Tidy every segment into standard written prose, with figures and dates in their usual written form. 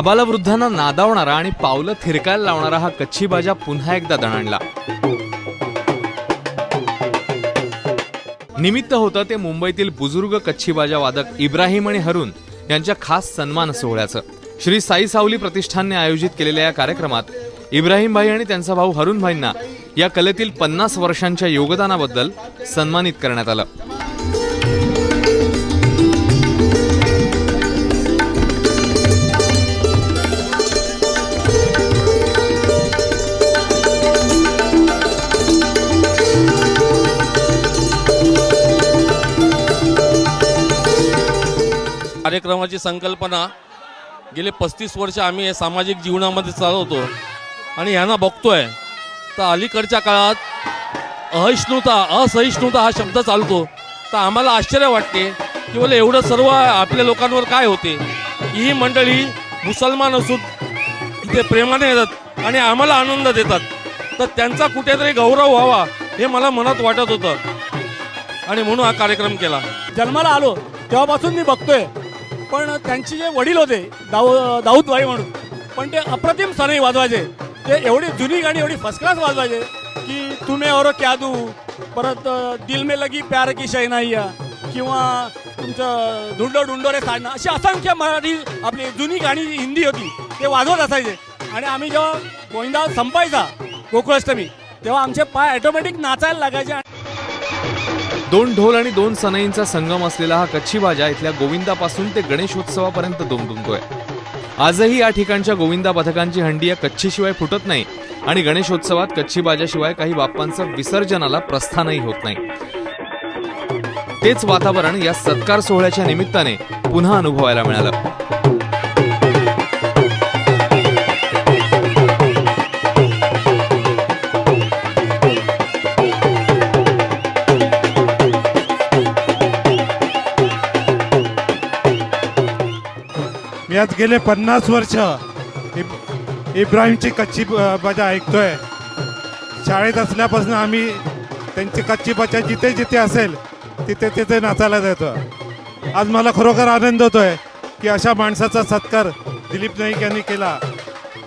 आबालवृद्धांना नादावणारा आणि पावलं थिरकायला लावणारा हा कच्छी बाजा पुन्हा एकदा दणाणला। निमित्त होतं ते मुंबईतील बुजुर्ग कच्छी बाजा वादक इब्राहिम आणि हरून यांच्या खास सन्मान सोहळ्याचं। श्री साई सावली प्रतिष्ठानने आयोजित केलेल्या या कार्यक्रमात इब्राहिम भाई आणि त्यांचा भाऊ हरून भाईंना या कलेतील 50 वर्षांच्या योगदानाबद्दल सन्मानित करण्यात आलं। कार्यक्रमाची संकल्पना गेले 35 वर्ष आम्ही हे सामाजिक जीवनामध्ये चालवतो आणि यांना बघतोय तर अलीकडच्या काळात असहिष्णुता हा शब्द चालतो, तर आम्हाला आश्चर्य वाटते की बोले एवढं सर्व आपल्या लोकांवर काय होते। ही मंडळी मुसलमान असून इथे प्रेमाने येतात आणि आम्हाला आनंद देतात, तर त्यांचा कुठेतरी गौरव व्हावा हे मला मनात वाटत होतं आणि म्हणून हा कार्यक्रम केला। जन्माला आलो तेव्हापासून मी बघतोय, पण त्यांचे जे वडील होते दाऊद भाई म्हणून, पण ते अप्रतिम सनई वाजवायचे। ते एवढी जुनी गाणी एवढी फर्स्ट क्लास वाजवायचे की तुम्हें और क्या दू, परत दिल में लगी प्यार की शहनाईया किंवा तुमचं ढुंडो ढुंडो रे साडणं, अशी असंख्य मराठी आपली जुनी गाणी हिंदी होती ते वाजवत असायचे। आणि आम्ही जेव्हा गोविंदा संपायचा गोकुळाष्टमी तेव्हा आमचे पाय ऑटोमॅटिक नाचायला लागायचे। 2 ढोल आणि 2 सनईंचा संगम असलेला हा कच्छी बाजा इथल्या गोविंदापासून ते गणेशोत्सवापर्यंत दुमदुमतोय। आजही या ठिकाणच्या गोविंदा पथकांची हंडी या कच्छीशिवाय फुटत नाही आणि गणेशोत्सवात कच्छी बाजाशिवाय काही बाप्पांचं विसर्जनाला प्रस्थानही होत नाही। तेच वातावरण या सत्कार सोहळ्याच्या निमित्ताने पुन्हा अनुभवायला मिळालं। मी आज गेले 50 वर्ष इब्राहिमची कच्छी बाजा ऐकतोय। शाळेत असल्यापासून आम्ही त्यांची कच्छी बाजा जिथे जिथे असेल तिथे तिथे नाचायला जातो। आज मला खरोखर आनंद होतोय की अशा माणसाचा सत्कार दिलीप नाईक यांनी केला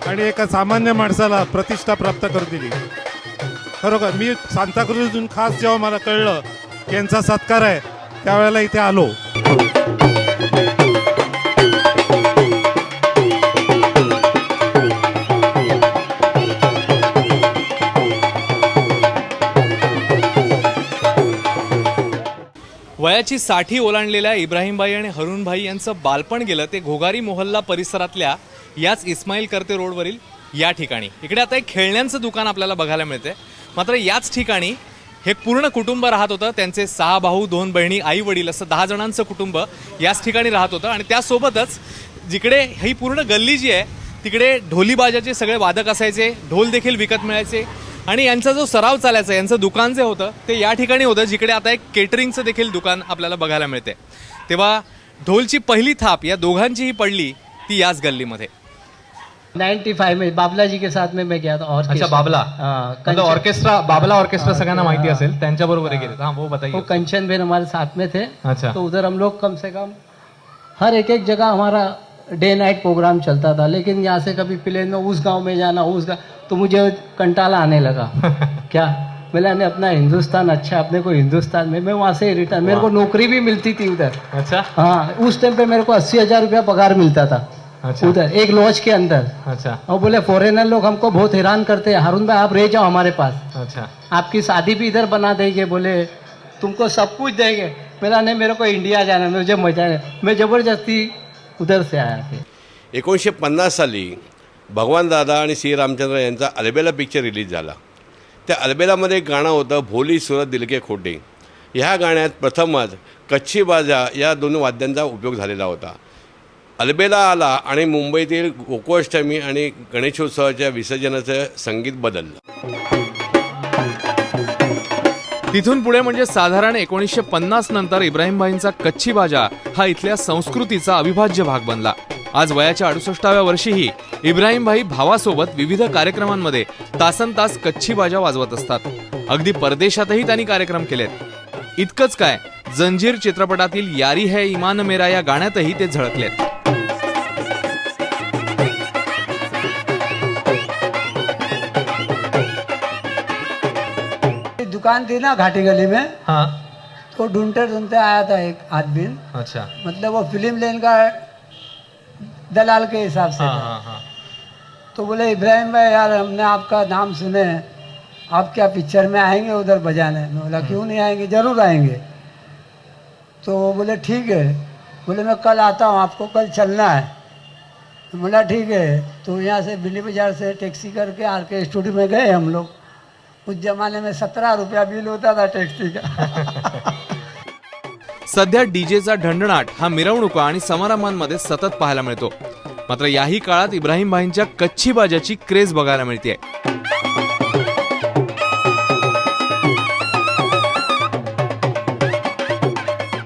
आणि एका सामान्य माणसाला प्रतिष्ठा प्राप्त करून दिली। खरोखर मी सांताक्रूजहून खास जेव्हा मला कळलं की यांचा सत्कार आहे त्यावेळेला इथे आलो। वयाची 60 ओलांडलेल्या इब्राहिमभाई आणि हरूनभाई यांचं बालपण गेलं ते घोगारी मोहल्ला परिसरातल्या याच इस्माईल करते रोडवरील या ठिकाणी। इकडे आता एक खेळण्यांचं दुकान आपल्याला बघायला मिळते। मात्र याच ठिकाणी हे पूर्ण कुटुंब राहत होतं। त्यांचे 6 भाऊ 2 बहिणी आई वडील असं 10 जणांचं कुटुंब याच ठिकाणी राहत होतं आणि त्यासोबतच जिकडे ही पूर्ण गल्ली जी आहे तिकडे ढोली बाजाचे सगळे वादक असायचे, ढोल देखील विकत मिळायचे आणि यांचा जो सराव चालायचा यांचं दुकान जे होतं ते या ठिकाणी होतं जिकडे आता एक केटरिंगचं देखील दुकान आपल्याला बघायला मिळते। तेव्हा ढोलची पहिली थाप या दोघांचीही पडली ती याच गल्लीमध्ये। 95 में बाबला जी के साथ में मैं गया था। और अच्छा बाबला, मतलब ऑर्केस्ट्रा, बाबला ऑर्केस्ट्रा सगळ्यांना माहिती असेल, त्यांच्याबरोबर गेले। हां वो बताइए। वो कंचन बेन हमारे साथ में थे। अच्छा। तो उधर हम लोग कम से कम हर एक जगह हमारा डे नाइट प्रोग्राम चलता था, लेकिन यहाँ से कभी प्लेन में उस गांव में जाना, उस गांव, तो मुझे कंटाला आने लगा। क्या मैंने अपना हिंदुस्तान अच्छा, अपने को हिंदुस्तान में, मैं वहाँ से रिटर्न, मेरे को नौकरी भी मिलती थी उधर। अच्छा। हाँ, उस टाइम पे मेरे को 80,000 रुपया पगार मिलता था। अच्छा। उधर एक लॉज के अंदर। अच्छा। और बोले फॉरेनर लोग हमको बहुत हैरान करते हैं, हारून भाई आप रह जाओ हमारे पास। अच्छा। आपकी शादी भी इधर बना देंगे, बोले तुमको सब कुछ देंगे। मेरा नहीं, मेरे को इंडिया जाना, मुझे मजा है, मैं जबरदस्ती उधर से आया थे। 1950 साली भगवान दादा आणि सी रामचंद्र यांचा अलबेला पिक्चर रिलीज झाला। त्या अलबेलामध्ये एक गाणं होतं भोली सुरत दिल के खोटे। ह्या गाण्यात प्रथमच कच्छी बाजा या 2 वाद्यांचा उपयोग झालेला होता। अलबेला आला आणि मुंबईतील गोकुळाष्टमी आणि गणेशोत्सवाच्या विसर्जनाचं संगीत बदललं। तिथून पुढे म्हणजे साधारण 1950 नंतर इब्राहिमभाईंचा कच्छी बाजा हा इथल्या संस्कृतीचा अविभाज्य भाग बनला। आज वयाच्या 68व्या वर्षीही इब्राहिमभाई भावासोबत विविध कार्यक्रमांमध्ये तासनतास कच्छी बाजा वाजवत असतात। अगदी परदेशातही त्यांनी कार्यक्रम केलेत। इतकंच काय, जंजीर चित्रपटातील यारी है ईमान मेरा या गाण्यातही ते झळकलेत। दुकान थी ना घाटी गली में, हाँ तो ढूंढते ढूंढते आया था एक आदमी, अच्छा मतलब वो फिल्म लेन का दलाल के हिसाब से था। हाँ तो बोले इब्राहिम भाई यार हमने आपका नाम सुने, आप क्या पिक्चर में आएंगे उधर बजाने? मैं बोला क्यों नहीं आएंगे, जरूर आएंगे। तो वो बोले ठीक है, बोले मैं कल आता हूँ, आपको कल चलना है। बोला ठीक है। तो यहाँ से बिल्ली बाजार से टैक्सी करके आर के स्टूडियो में गए हम लोग। उस जमाने में 17 रुपया बिल होता था टैक्सी का। सध्या डीजेचा ढणढणाट हा मिरवणुका आणि समारंभांमध्ये सतत पाहायला मिळतो. मात्र याही काळात इब्राहिम भाईंच्या कच्छी बाजाची क्रेज बघायला मिळते.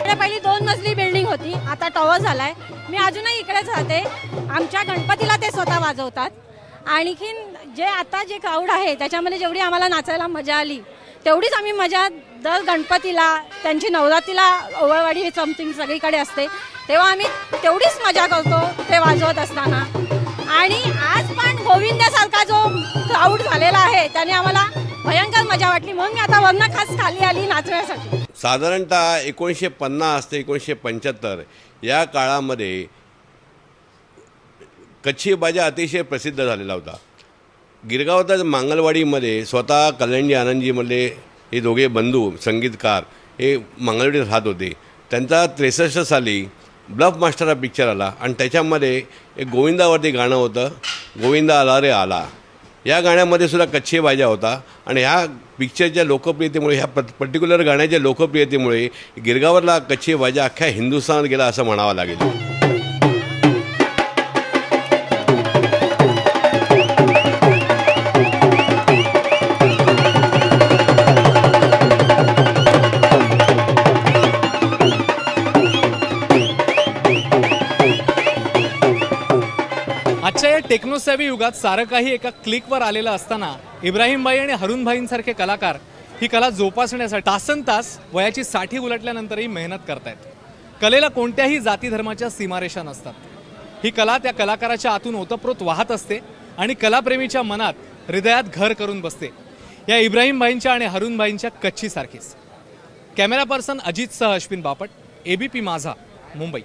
पहिली 2 मजली बिल्डिंग होती, आता टॉवर झालाय. मी अजूनही इकडेच राहते. आमच्या गणपतीला ते स्वतः वाजवतात. आणखीन जे आता जे क्राऊड आहे त्याच्यामध्ये जेवढी आम्हाला नाचायला मजा आली तेवढीच आम्ही मजा दर गणपतीला, त्यांची नवरात्रीला ओवळवाडी समथिंग सगळीकडे असते तेव्हा आम्ही तेवढीच मजा करतो ते वाजवत असताना. आणि आज पण गोविंदासारखा जो क्राऊड झालेला आहे त्याने आम्हाला भयंकर मजा वाटली. म्हणून मी आता वरनं खास खाली आली नाचण्यासाठी. साधारणतः 1950 ते 1975 या काळामध्ये कच्छी बाजा अतिशय प्रसिद्ध झालेला होता. गिरगावात मांगलवाडीमध्ये स्वतः कल्याणजी आनंदजीमधले हे दोघे बंधू संगीतकार हे मांगलवाडीत राहत होते. त्यांचा 63 साली ब्लफ मास्टर हा पिक्चर आला आणि त्याच्यामध्ये एक गोविंदावरती गाणं होतं, गोविंदा आला रे आला. या गाण्यामध्ये सुद्धा कच्छी बाजा होता आणि ह्या पिक्चरच्या लोकप्रियतेमुळे, ह्या पर्टिक्युलर गाण्याच्या लोकप्रियतेमुळे गिरगावरला कच्छी बाजा अख्ख्या हिंदुस्थानात गेला असं म्हणावं लागेल. आजच्या या टेक्नोसॅव्ही युगात सारं काही एका क्लिकवर आलेलं असताना इब्राहिम भाई आणि हरून भाईंसारखे कलाकार ही कला जोपासण्यासाठी तासनतास वयाची 60 उलटल्यानंतरही मेहनत करतायत. कलेला कोणत्याही जाती धर्माच्या सीमारेषा नसतात. ही कला त्या कलाकाराच्या आतून ओतप्रोत वाहत असते आणि कलाप्रेमीच्या मनात, हृदयात घर करून बसते. या इब्राहिम भाईंच्या आणि हरून भाईंच्या कच्छी सारखीच. कॅमेरा पर्सन अजितसह अश्विन बापट, ABP माझा, मुंबई.